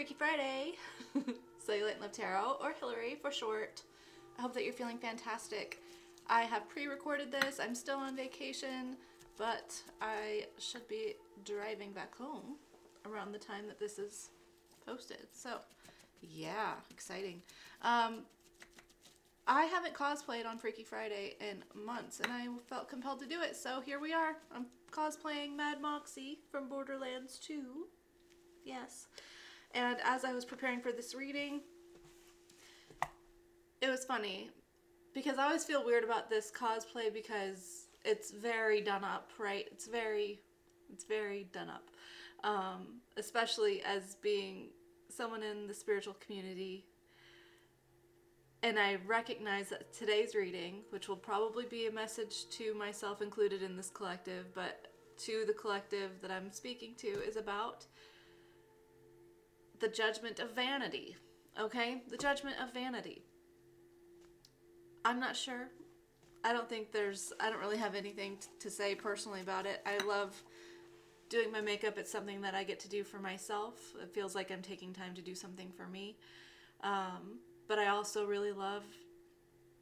Freaky Friday, Cellulite and Love Tarot, or Hillary for short. I hope that you're feeling fantastic. I have pre-recorded this. I'm still on vacation, but I should be driving back home around the time that this is posted. So, yeah, exciting. I haven't cosplayed on Freaky Friday in months, and I felt compelled to do it, so here we are. I'm cosplaying Mad Moxie from Borderlands 2. Yes. And as I was preparing for this reading, it was funny, because I always feel weird about this cosplay because it's very done up, right? It's very done up. Especially as being someone in the spiritual community. And I recognize that today's reading, which will probably be a message to myself included in this collective, but to the collective that I'm speaking to, is about the judgment of vanity. Okay? The judgment of vanity. I'm not sure. I don't really have anything to say personally about it. I love doing my makeup. It's something that I get to do for myself. It feels like I'm taking time to do something for me. But I also really love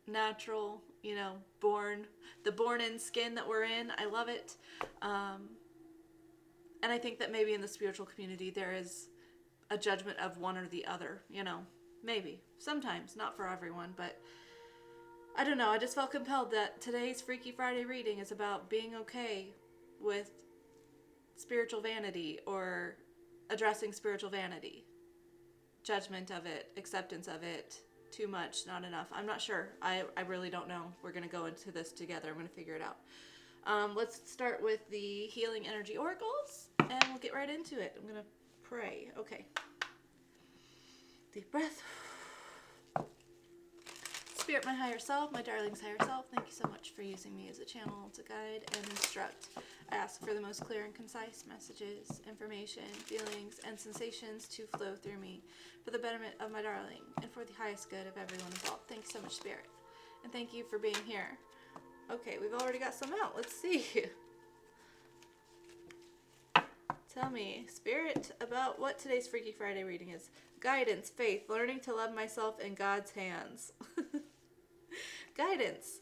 natural, the born-in skin that we're in. I love it. And I think that maybe in the spiritual community there is a judgment of one or the other, maybe. Sometimes, not for everyone, but I don't know. I just felt compelled that today's Freaky Friday reading is about being okay with spiritual vanity or addressing spiritual vanity. Judgment of it, acceptance of it, too much, not enough. I'm not sure. I really don't know. We're going to go into this together. I'm going to figure it out. Let's start with the healing energy oracles, and we'll get right into it. I'm going to pray. Okay. Deep breath. Spirit, my higher self, my darling's higher self, thank you so much for using me as a channel to guide and instruct. I ask for the most clear and concise messages, information, feelings, and sensations to flow through me for the betterment of my darling and for the highest good of everyone involved. Thank you so much, Spirit. And thank you for being here. Okay, we've already got some out. Let's see. Tell me, Spirit, about what today's Freaky Friday reading is. Guidance, faith, learning to love myself in God's hands. Guidance.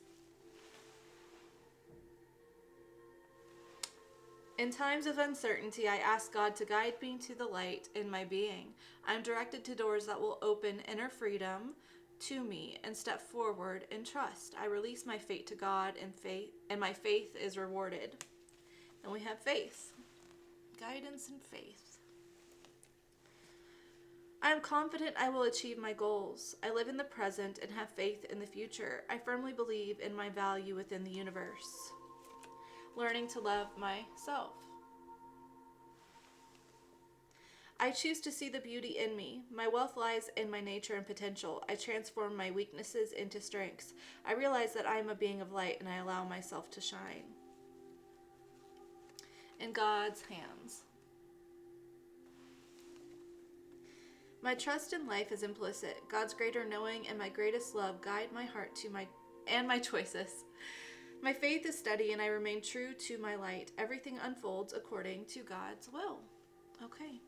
In times of uncertainty, I ask God to guide me to the light in my being. I am directed to doors that will open inner freedom to me and step forward in trust. I release my fate to God and my faith is rewarded. And we have faith. Guidance and faith. I am confident I will achieve my goals. I live in the present and have faith in the future. I firmly believe in my value within the universe. Learning to love myself. I choose to see the beauty in me. My wealth lies in my nature and potential. I transform my weaknesses into strengths. I realize that I am a being of light and I allow myself to shine. In God's hands. My trust in life is implicit. God's greater knowing and my greatest love guide my heart to my choices. My faith is steady and I remain true to my light. Everything unfolds according to God's will. Okay.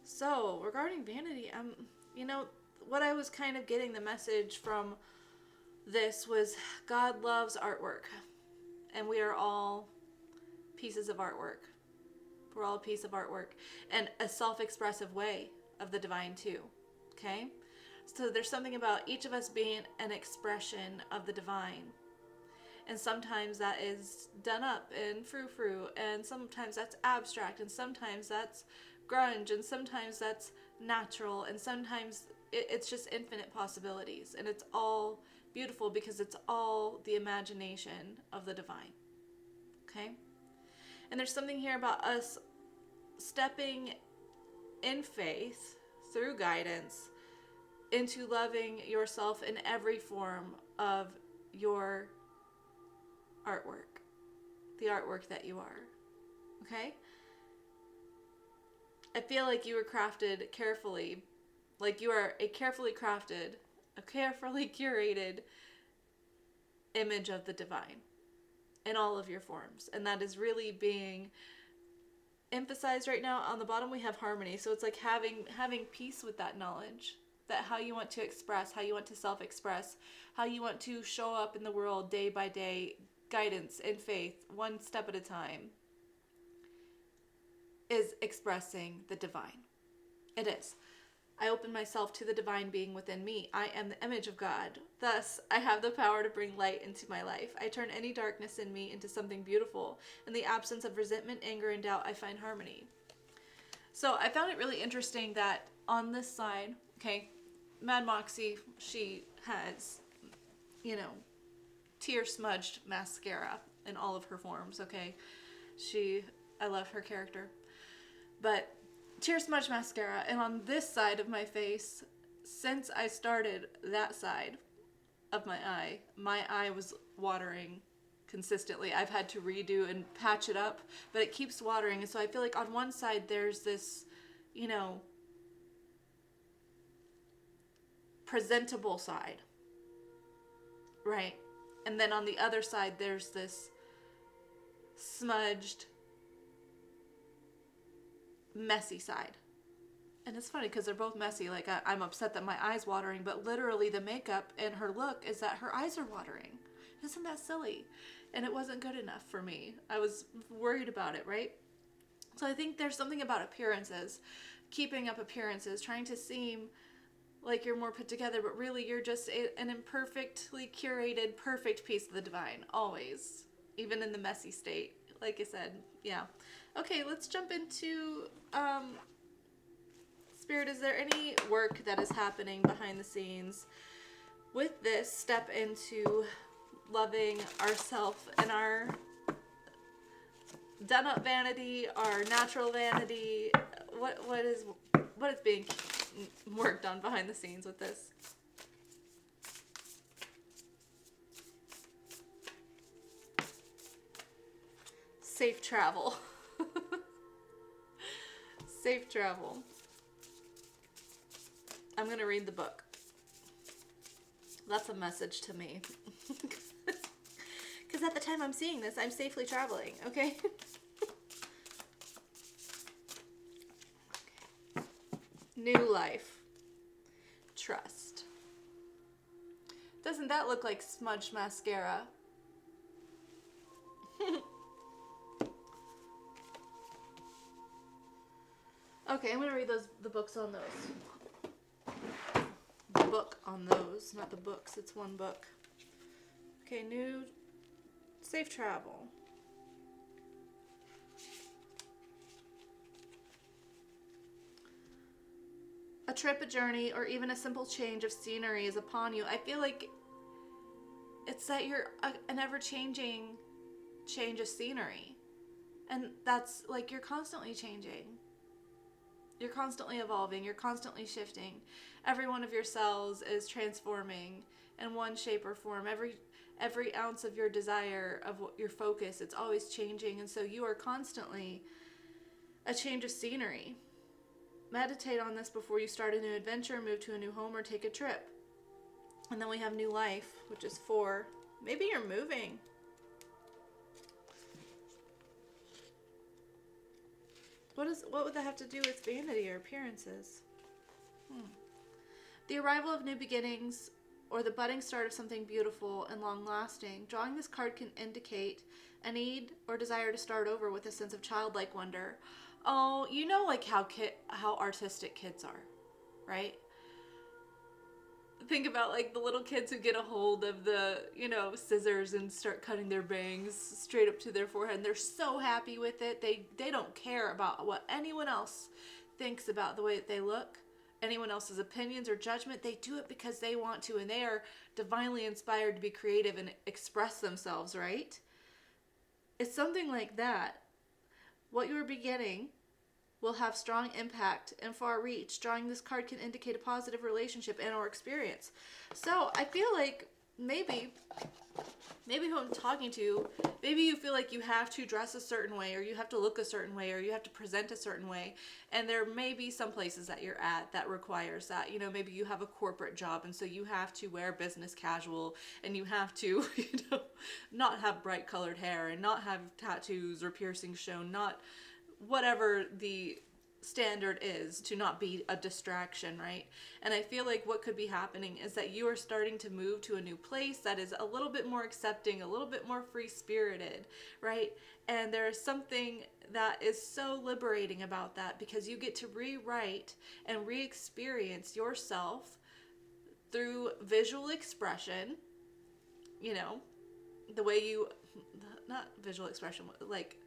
So, regarding vanity, what I was kind of getting the message from this was God loves artwork. And we are all pieces of artwork. We're all a piece of artwork. And a self-expressive way of the divine too. Okay? So there's something about each of us being an expression of the divine. And sometimes that is done up in frou-frou, and sometimes that's abstract, and sometimes that's grunge, and sometimes that's natural, and sometimes it's just infinite possibilities. And it's all beautiful because it's all the imagination of the divine. Okay? And there's something here about us stepping in faith, through guidance, into loving yourself in every form of your artwork. The artwork that you are. Okay? I feel like you were crafted carefully. Like you are a carefully crafted, a carefully curated image of the divine in all of your forms. And that is really being emphasized right now. On the bottom we have harmony. So it's like having peace with that knowledge, that how you want to express, how you want to self-express, how you want to show up in the world day by day, guidance and faith, one step at a time, is expressing the divine. It is. I open myself to the divine being within me. I am the image of God. Thus, I have the power to bring light into my life. I turn any darkness in me into something beautiful. In the absence of resentment, anger, and doubt, I find harmony. So I found it really interesting that on this side, okay, Mad Moxie, she has, tear-smudged mascara in all of her forms, okay? I love her character. But tear-smudged mascara, and on this side of my face, since I started that side of my eye was watering consistently. I've had to redo and patch it up, but it keeps watering, and so I feel like on one side there's this, presentable side, right? And then on the other side there's this smudged, messy side. And it's funny because they're both messy. Like, I'm upset that my eye's watering, but literally the makeup and her look is that her eyes are watering. Isn't that silly? And it wasn't good enough for me. I was worried about it, right? So I think there's something about appearances, keeping up appearances, trying to seem like you're more put together, but really you're just an imperfectly curated, perfect piece of the divine, always, even in the messy state. Like I said, yeah. Okay, let's jump into Spirit. Is there any work that is happening behind the scenes with this step into loving ourselves and our done up vanity, our natural vanity? What is being worked on behind the scenes with this? Safe travel. Safe travel. I'm going to read the book. That's a message to me. Because at the time I'm seeing this, I'm safely traveling, okay? New life. Trust. Doesn't that look like smudged mascara? Okay, I'm going to read the books on those. The book on those, not the books, it's one book. Okay, new safe travel. A trip, a journey, or even a simple change of scenery is upon you. I feel like it's that you're an ever-changing change of scenery. And that's like you're constantly changing. You're constantly evolving. You're constantly shifting. Every one of your cells is transforming in one shape or form. Every ounce of your desire, of your focus, it's always changing. And so you are constantly a change of scenery. Meditate on this before you start a new adventure, move to a new home, or take a trip. And then we have new life, which is 4. Maybe you're moving. What would that have to do with vanity or appearances? The arrival of new beginnings or the budding start of something beautiful and long-lasting. Drawing this card can indicate a need or desire to start over with a sense of childlike wonder. Oh, like how artistic kids are, right? Think about like the little kids who get a hold of the, scissors and start cutting their bangs straight up to their forehead. And they're so happy with it. They don't care about what anyone else thinks about the way that they look, anyone else's opinions or judgment. They do it because they want to, and they are divinely inspired to be creative and express themselves, right? It's something like that. What you are beginning will have strong impact and far reach. Drawing this card can indicate a positive relationship and or experience. So I feel like maybe who I'm talking to, maybe you feel like you have to dress a certain way, or you have to look a certain way, or you have to present a certain way. And there may be some places that you're at that requires that. Maybe you have a corporate job, and so you have to wear business casual, and you have to, not have bright colored hair, and not have tattoos or piercings shown, not whatever the standard is, to not be a distraction, right? And I feel like what could be happening is that you are starting to move to a new place that is a little bit more accepting, a little bit more free-spirited, right? And there is something that is so liberating about that, because you get to rewrite and re-experience yourself through visual expression, you know, the way you, not visual expression, like,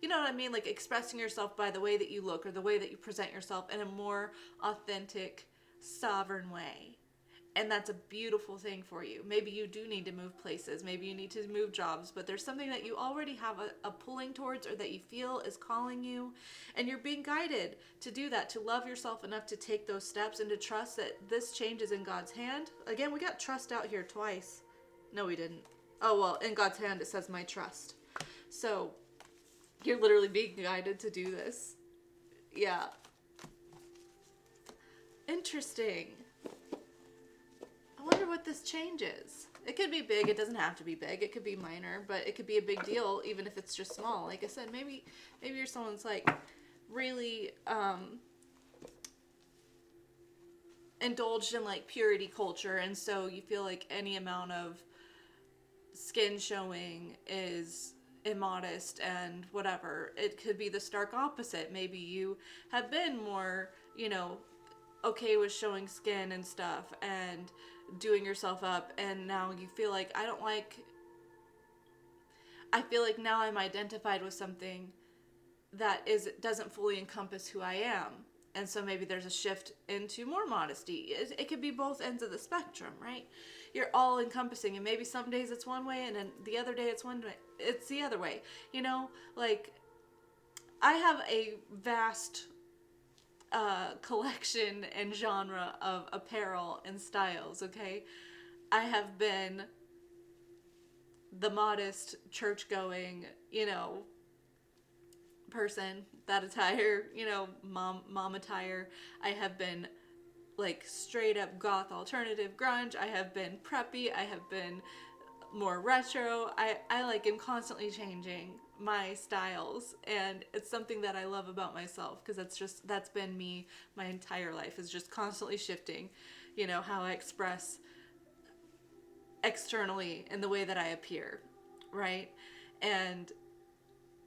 you know what I mean? Like expressing yourself by the way that you look or the way that you present yourself in a more authentic, sovereign way. And that's a beautiful thing for you. Maybe you do need to move places. Maybe you need to move jobs, but there's something that you already have a pulling towards, or that you feel is calling you. And you're being guided to do that, to love yourself enough to take those steps and to trust that this change is in God's hand. Again, we got trust out here twice. No, we didn't. Oh, well, in God's hand, it says my trust. So you're literally being guided to do this. Yeah. Interesting. I wonder what this change is. It could be big. It doesn't have to be big. It could be minor, but it could be a big deal even if it's just small. Like I said, maybe you're someone's like really indulged in like purity culture, and so you feel like any amount of skin showing is immodest and whatever. It could be the stark opposite. Maybe you have been more, you know, okay with showing skin and stuff and doing yourself up, and now you feel like I feel like now I'm identified with something that doesn't fully encompass who I am. And so maybe there's a shift into more modesty. It could be both ends of the spectrum, right? You're all encompassing, and maybe some days it's one way and then the other day it's one way. It's the other way. You know, like I have a vast collection and genre of apparel and styles, okay? I have been the modest, church-going, you know, person, that attire, you know, mom attire. I have been like straight up goth alternative grunge. I have been preppy. I have been more retro. I like am constantly changing my styles, and it's something that I love about myself, because that's been me my entire life, is just constantly shifting, you know, how I express externally in the way that I appear, right? And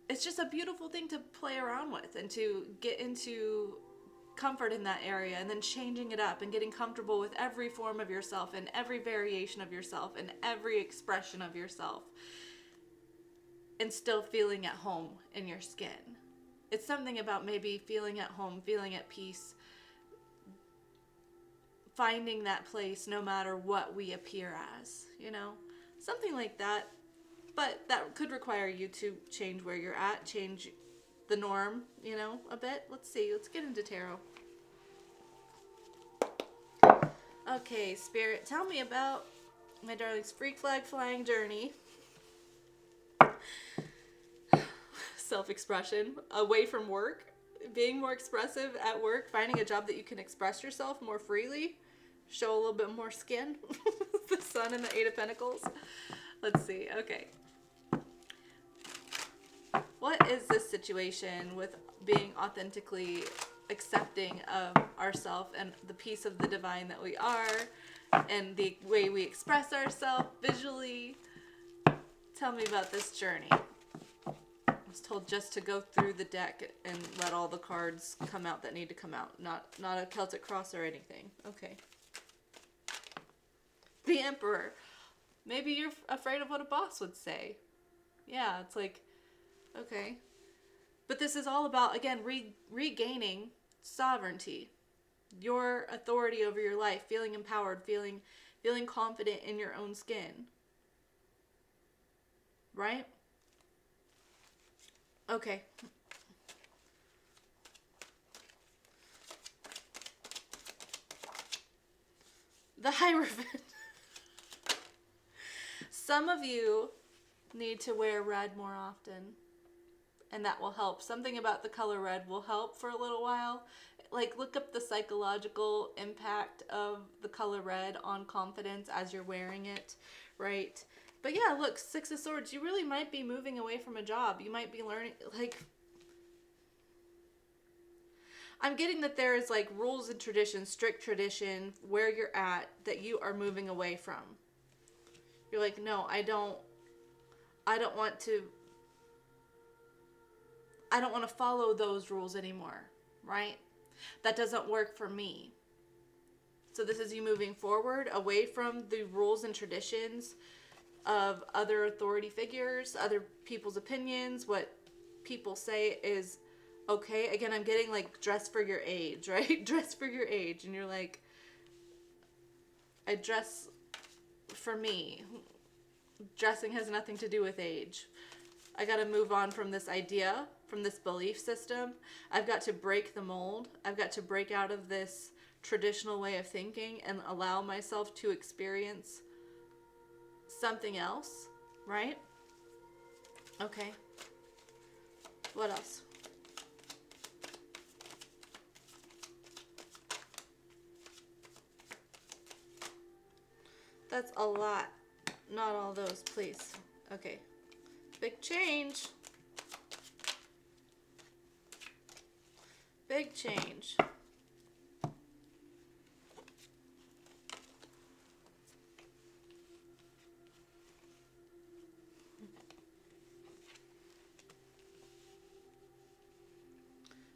it's just a beautiful thing to play around with and to get into comfort in that area, and then changing it up and getting comfortable with every form of yourself and every variation of yourself and every expression of yourself, and still feeling at home in your skin. It's something about maybe feeling at home, feeling at peace, finding that place no matter what we appear as, you know, something like that. But that could require you to change where you're at, change the norm, you know, a bit. Let's see. Let's get into tarot. Okay, Spirit, tell me about my darling's freak flag flying journey. Self-expression, away from work, being more expressive at work, finding a job that you can express yourself more freely, show a little bit more skin. The Sun and the Eight of Pentacles. Let's see. Okay. What is this situation with being authentically accepting of ourselves and the piece of the divine that we are, and the way we express ourselves visually? Tell me about this journey. I was told just to go through the deck and let all the cards come out that need to come out. Not a Celtic cross or anything. Okay. The Emperor. Maybe you're afraid of what a boss would say. Yeah, it's like, okay. But this is all about, again, regaining sovereignty. Your authority over your life, feeling empowered, feeling confident in your own skin. Right? Okay. The Hierophant. Some of you need to wear red more often, and that will help. Something about the color red will help for a little while. Like, look up the psychological impact of the color red on confidence as you're wearing it, right? But yeah, look, Six of Swords, you really might be moving away from a job. You might be learning, like, I'm getting that there is like rules and tradition, strict tradition, where you're at that you are moving away from. You're like, no, I don't want to, follow those rules anymore, right? That doesn't work for me. So this is you moving forward away from the rules and traditions of other authority figures, other people's opinions, what people say is okay. Again, I'm getting like dress for your age, right? Dress for your age. And you're like, I dress for me. Dressing has nothing to do with age. I got to move on from this idea, from this belief system. I've got to break the mold. I've got to break out of this traditional way of thinking and allow myself to experience something else, right? Okay. What else? That's a lot. Not all those, please. Okay. Big change. Big change.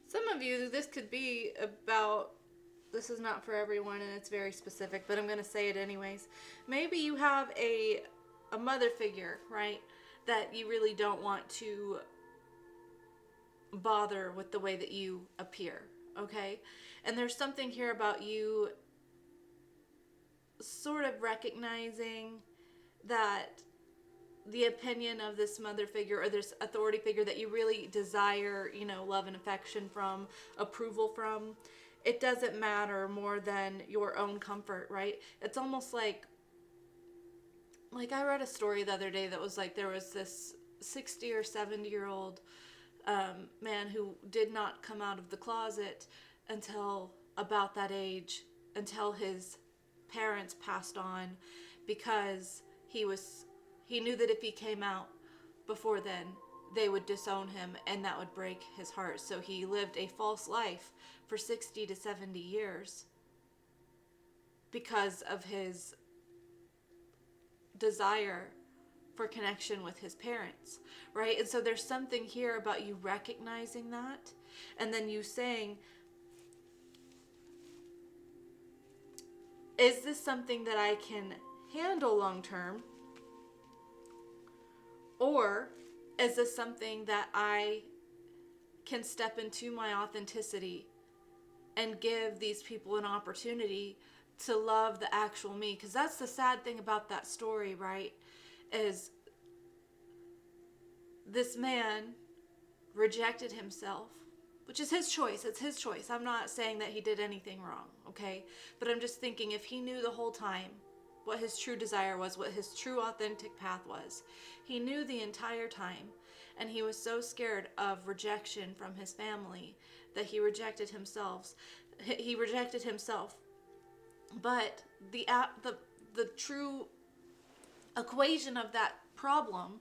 Some of you, this could be about, this is not for everyone and it's very specific, but I'm going to say it anyways. Maybe you have a mother figure, right, that you really don't want to bother with the way that you appear, okay? And there's something here about you sort of recognizing that the opinion of this mother figure or this authority figure that you really desire, love and affection from, approval from, it doesn't matter more than your own comfort, right? It's almost like I read a story the other day that was like there was this 60 or 70-year-old man who did not come out of the closet until about that age, until his parents passed on, because he knew that if he came out before then, they would disown him and that would break his heart. So he lived a false life for 60 to 70 years because of his desire for connection with his parents, right? And so there's something here about you recognizing that and then you saying, is this something that I can handle long term? Or is this something that I can step into my authenticity and give these people an opportunity to love the actual me? Because that's the sad thing about that story, right? Is this man rejected himself, which is his choice. It's his choice. I'm not saying that he did anything wrong, okay? But I'm just thinking if he knew the whole time what his true desire was, what his true authentic path was, he knew the entire time, and he was so scared of rejection from his family that he rejected himself. But the true equation of that problem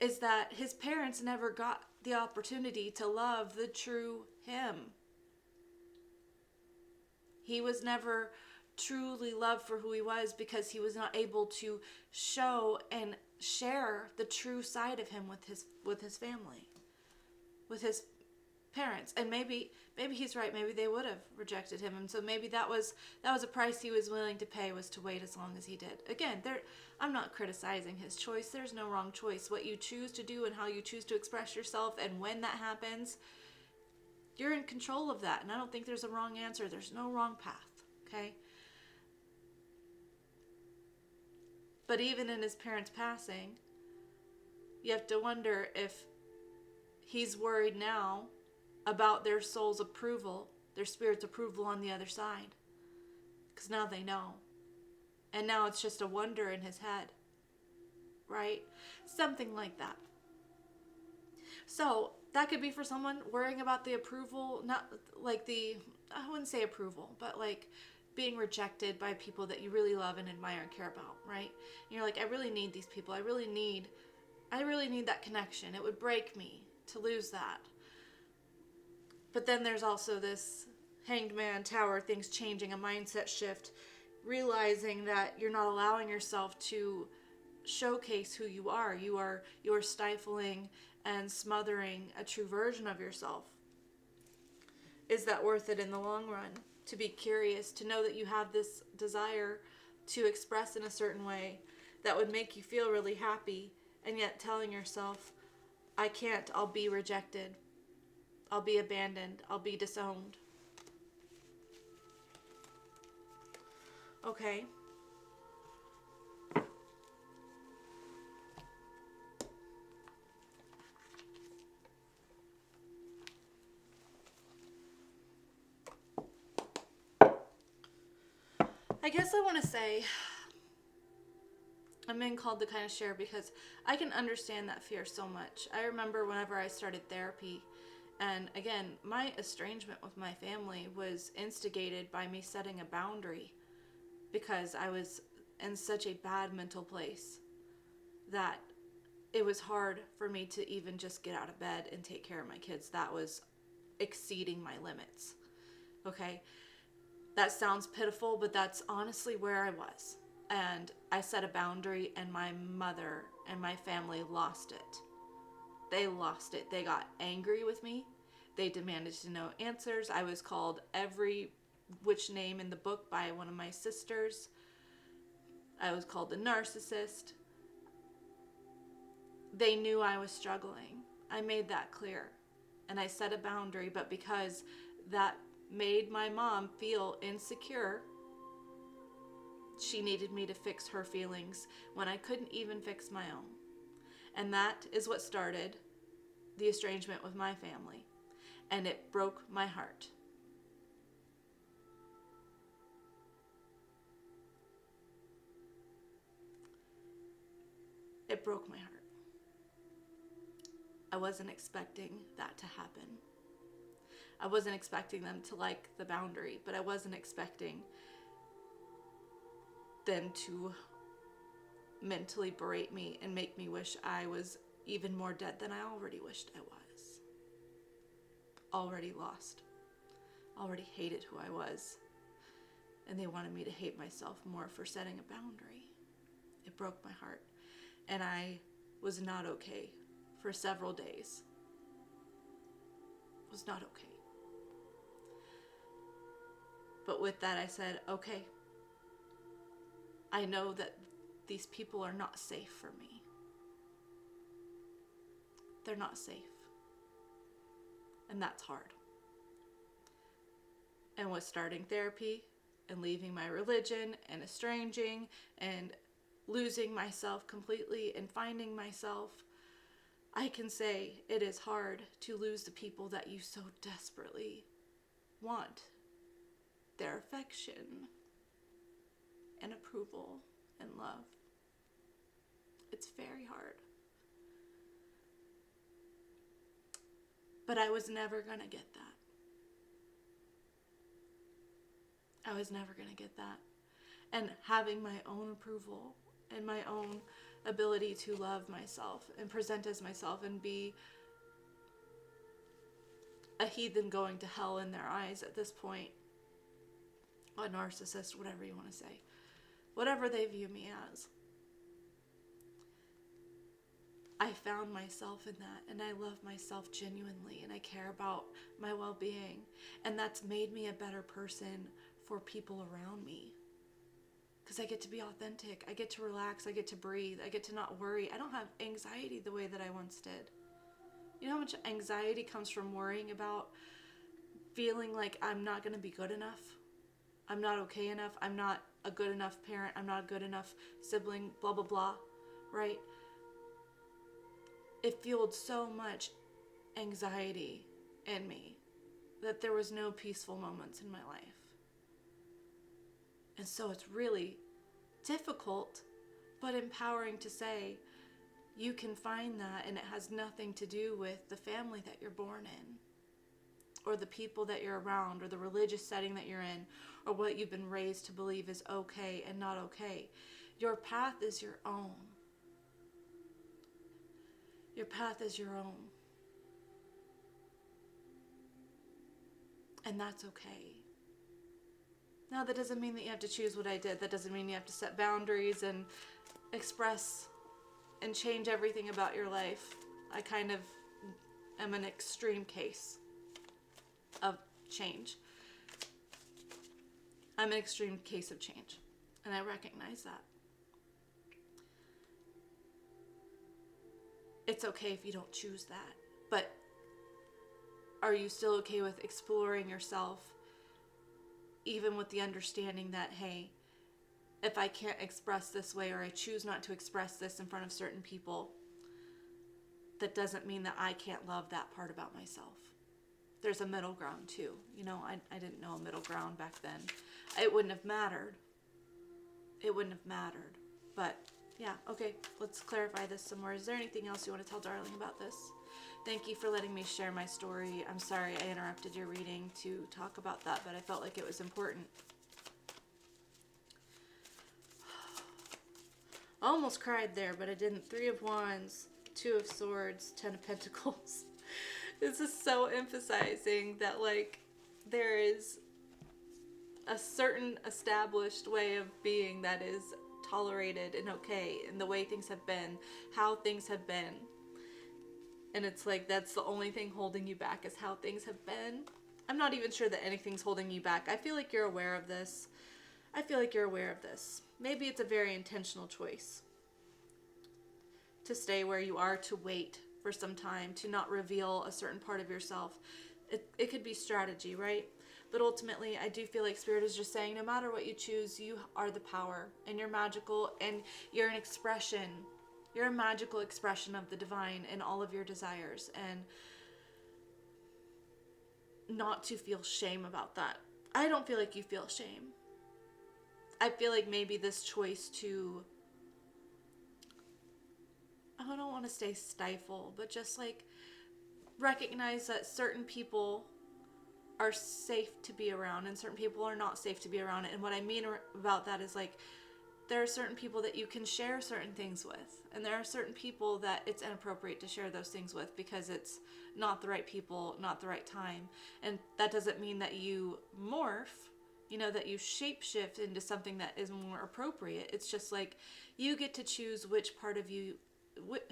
is that his parents never got the opportunity to love the true him. He was never truly loved for who he was because he was not able to show and share the true side of him with his family, with his parents. And maybe he's right. Maybe they would have rejected him, and so maybe that was a price he was willing to pay, was to wait as long as he did. Again, I'm not criticizing his choice. There's no wrong choice. What you choose to do and how you choose to express yourself and when that happens, you're in control of that. And I don't think there's a wrong answer. There's no wrong path, okay? But even in his parents' passing, you have to wonder if he's worried now about their soul's approval, their spirit's approval on the other side. Because now they know. And now it's just a wonder in his head. Right? Something like that. So that could be for someone worrying about the approval, not like I wouldn't say approval, but like being rejected by people that you really love and admire and care about, right? And you're like, I really need these people. I really need that connection. It would break me to lose that. But then there's also this hanged man tower, things changing, a mindset shift, realizing that you're not allowing yourself to showcase who you are. You are stifling and smothering a true version of yourself. Is that worth it in the long run? To be curious, to know that you have this desire to express in a certain way that would make you feel really happy, and yet telling yourself, I can't, I'll be rejected, I'll be abandoned, I'll be disowned. Okay. I guess I want to say I'm being called to kind of share because I can understand that fear so much. I remember whenever I started therapy, and again, my estrangement with my family was instigated by me setting a boundary because I was in such a bad mental place that it was hard for me to even just get out of bed and take care of my kids. That was exceeding my limits. Okay? That sounds pitiful, but that's honestly where I was. And I set a boundary, and my mother and my family lost it. They lost it. They got angry with me. They demanded to know answers. I was called every which name in the book by one of my sisters. I was called a narcissist. They knew I was struggling. I made that clear. And I set a boundary, but because that made my mom feel insecure, she needed me to fix her feelings when I couldn't even fix my own. And that is what started the estrangement with my family. And it broke my heart. It broke my heart. I wasn't expecting that to happen. I wasn't expecting them to like the boundary, but I wasn't expecting them to mentally berate me and make me wish I was even more dead than I already wished I was. Already lost. Already hated who I was. And they wanted me to hate myself more for setting a boundary. It broke my heart. And I was not okay for several days. Was not okay. But with that I said, okay, I know that these people are not safe for me. They're not safe. And that's hard. And with starting therapy and leaving my religion and estranging and losing myself completely and finding myself, I can say it is hard to lose the people that you so desperately want. Their affection and approval and love. It's very hard. But I was never going to get that. I was never going to get that. And having my own approval and my own ability to love myself and present as myself and be a heathen going to hell in their eyes at this point, a narcissist, whatever you want to say, whatever they view me as. I found myself in that, and I love myself genuinely, and I care about my well-being, and that's made me a better person for people around me. Because I get to be authentic, I get to relax, I get to breathe, I get to not worry. I don't have anxiety the way that I once did. You know how much anxiety comes from worrying about feeling like I'm not going to be good enough? I'm not okay enough, I'm not a good enough parent, I'm not a good enough sibling, blah, blah, blah, right? It fueled so much anxiety in me that there was no peaceful moments in my life. And so it's really difficult, but empowering to say, you can find that, and it has nothing to do with the family that you're born in, or the people that you're around, or the religious setting that you're in, or what you've been raised to believe is okay and not okay. Your path is your own. Your path is your own. And that's okay. Now, that doesn't mean that you have to choose what I did. That doesn't mean you have to set boundaries and express and change everything about your life. I kind of am an extreme case of change. I'm an extreme case of change, and I recognize that. It's okay if you don't choose that, but are you still okay with exploring yourself, even with the understanding that, hey, if I can't express this way, or I choose not to express this in front of certain people, that doesn't mean that I can't love that part about myself. There's a middle ground too. You know, I didn't know a middle ground back then. It wouldn't have mattered. It wouldn't have mattered. But yeah, okay, let's clarify this some more. Is there anything else you want to tell Darling about this? Thank you for letting me share my story. I'm sorry I interrupted your reading to talk about that, but I felt like it was important. I almost cried there, but I didn't. 3 of Wands, 2 of Swords, 10 of Pentacles. This is so emphasizing that, like, there is a certain established way of being that is tolerated and okay in the way things have been, how things have been. And it's like, that's the only thing holding you back, is how things have been. I'm not even sure that anything's holding you back. I feel like you're aware of this. I feel like you're aware of this. Maybe it's a very intentional choice to stay where you are, to wait for some time, to not reveal a certain part of yourself. It could be strategy, right? But ultimately, I do feel like Spirit is just saying, no matter what you choose, you are the power, and you're magical, and you're an expression. You're a magical expression of the divine in all of your desires, and not to feel shame about that. I don't feel like you feel shame. I feel like maybe this choice to, I don't want to say stifle, but just like recognize that certain people are safe to be around and certain people are not safe to be around. And what I mean about that is, like, there are certain people that you can share certain things with, and there are certain people that it's inappropriate to share those things with because it's not the right people, not the right time. And that doesn't mean that you morph, you know, that you shapeshift into something that is more appropriate. It's just like, you get to choose which part of you,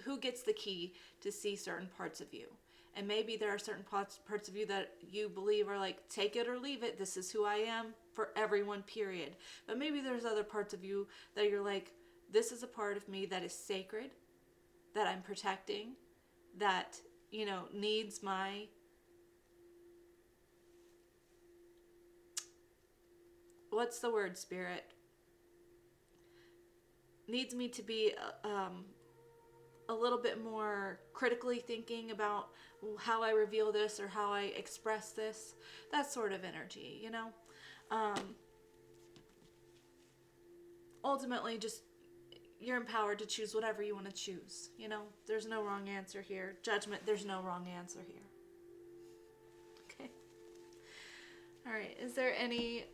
who gets the key to see certain parts of you. And maybe there are certain parts of you that you believe are like, take it or leave it. This is who I am for everyone, period. But maybe there's other parts of you that you're like, this is a part of me that is sacred, that I'm protecting, that, you know, needs my, what's the word, Spirit? Needs me to be a little bit more critically thinking about how I reveal this or how I express this. That sort of energy, you know? Ultimately, just, you're empowered to choose whatever you want to choose, you know? There's no wrong answer here. Judgment, there's no wrong answer here. Okay. All right. Is there any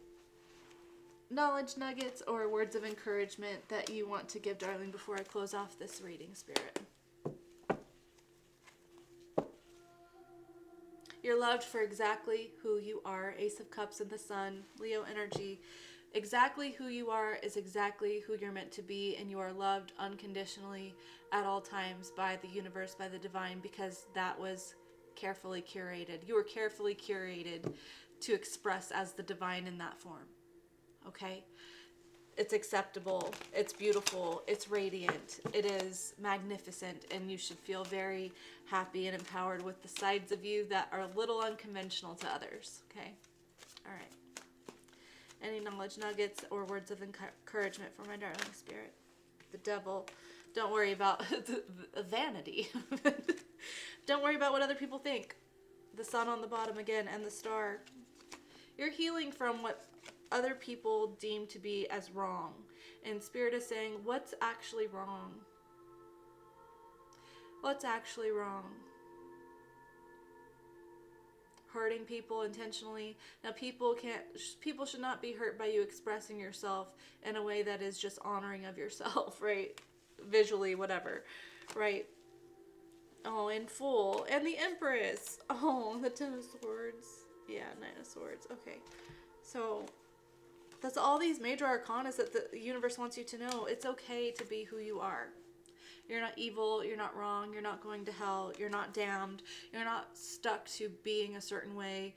knowledge nuggets or words of encouragement that you want to give Darling before I close off this reading, Spirit? You're loved for exactly who you are. Ace of Cups in the Sun, Leo energy. Exactly who you are is exactly who you're meant to be, and you are loved unconditionally at all times by the universe, by the divine, because that was carefully curated. You were carefully curated to express as the divine in that form. Okay? It's acceptable, it's beautiful, it's radiant, it is magnificent, and you should feel very happy and empowered with the sides of you that are a little unconventional to others, okay? All right. Any knowledge nuggets or words of encouragement for my darling Spirit? The Devil. Don't worry about the vanity. Don't worry about what other people think. The Sun on the bottom again, and the Star. You're healing from what other people deem to be as wrong. And Spirit is saying, what's actually wrong? What's actually wrong? Hurting people intentionally. Now, people should not be hurt by you expressing yourself in a way that is just honoring of yourself, right? Visually, whatever, right? Oh, in full. And the Empress. Oh, the Ten of Swords. Yeah, Nine of Swords. Okay. So that's all these major arcanas that the universe wants you to know. It's okay to be who you are. You're not evil, you're not wrong, you're not going to hell, you're not damned, you're not stuck to being a certain way.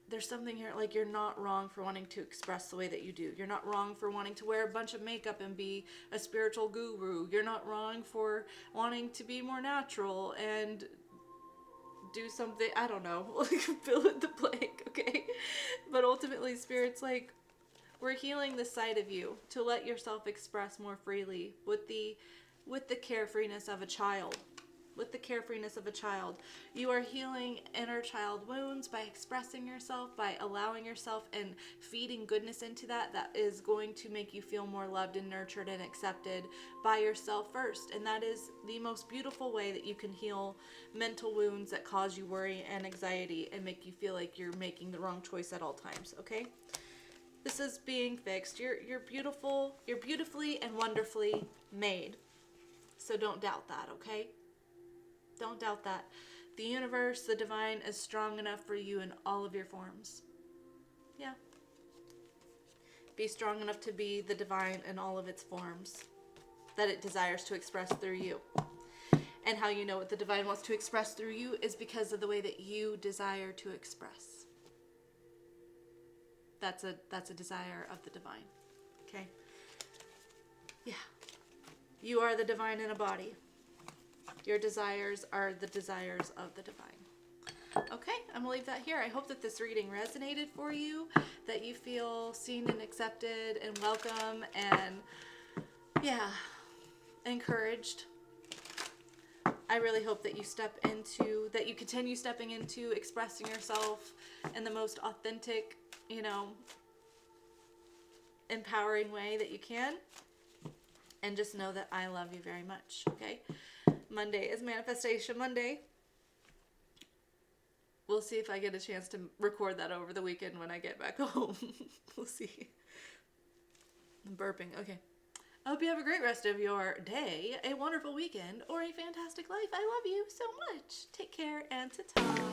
There's something here, like, you're not wrong for wanting to express the way that you do. You're not wrong for wanting to wear a bunch of makeup and be a spiritual guru. You're not wrong for wanting to be more natural and do something, I don't know, like, fill in the blank, okay? But ultimately, Spirit's like, we're healing the side of you to let yourself express more freely with the carefreeness of a child. With the carefreeness of a child. You are healing inner child wounds by expressing yourself, by allowing yourself and feeding goodness into that is going to make you feel more loved and nurtured and accepted by yourself first. And that is the most beautiful way that you can heal mental wounds that cause you worry and anxiety and make you feel like you're making the wrong choice at all times, okay? This is being fixed. You're beautiful. You're beautifully and wonderfully made. So don't doubt that, okay? Don't doubt that. The universe, the divine, is strong enough for you in all of your forms. Yeah. Be strong enough to be the divine in all of its forms that it desires to express through you. And how you know what the divine wants to express through you is because of the way that you desire to express. That's a desire of the divine. Okay? Yeah. You are the divine in a body. Your desires are the desires of the divine. Okay, I'm going to leave that here. I hope that this reading resonated for you, that you feel seen and accepted and welcome and, yeah, encouraged. I really hope that you continue stepping into expressing yourself in the most authentic, empowering way that you can. And just know that I love you very much, okay? Monday is Manifestation Monday. We'll see if I get a chance to record that over the weekend when I get back home. We'll see. I'm burping. Okay. I hope you have a great rest of your day, a wonderful weekend, or a fantastic life. I love you so much. Take care and ta-ta.